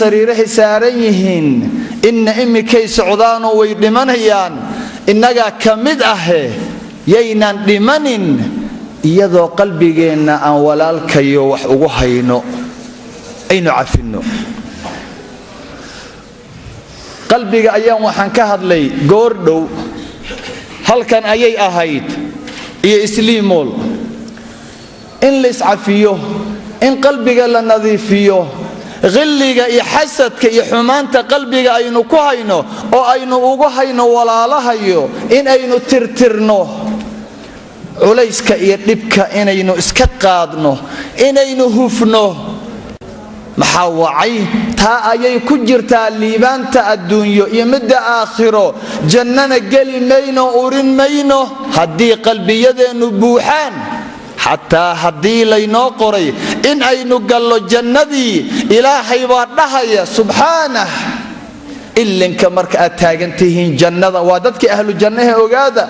sariiraha saaran yihiin in imikay socdaan oo way dhimanayaan inaga kamid ah yaynan dhimanin iyadoo qalbigeena aan walaalkayo wax ugu hayno aynu cafino qalbiga ayaan waxaan ka hadlay goor dhow halkan ayay ahayd iyo isliimool in la iscafiyo in qalbiga la nadiifiyo غليغا iyo xasadka iyo xumaanta qalbiga aynu ku hayno oo aynu ugu hayno walaalahayo in aynu tirtirno culayska iyo dhibka inaynu iska qaadno inaynu hufno maxaa wacay taa ayay ku jirtaa liibaanta adduunyo iyo midda aakhiro jannana gali mayno urin mayno haddii qalbiyadeenu buuxaan حتى هدي لينو قري إن أينو قالو جندي إلهي وادهيا سبحانه إلا إنك مرك أتاجنتهين جنة وادتك أهل الجنة وجادا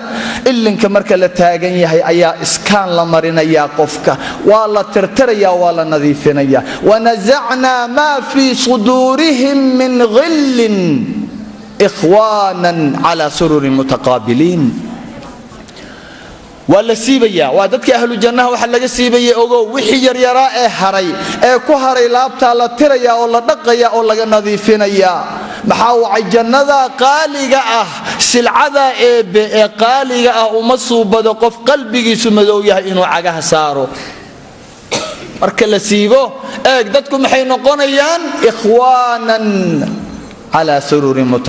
إلا إنك مرك لتاجن يهي أيا إسكان لمرنا يا قفك ولا ترتريا ولا نظيفنا يا ونزعنا ما في صدورهم من غل إخوانا على سرر متقابلين ولا سيبيا وادتك أهل الجنة وحلق سيبيا أوجو وحي يراء هري كهري لابتا لا تريا ولا دقيا ولا نظيفين يا محاو الجنة قالقة سلعة قالقة ومصوب بدقف قلبي سمدو يا إنه عجها سارو مركل سيبو دتكم حين قنيان إخوانا على سرور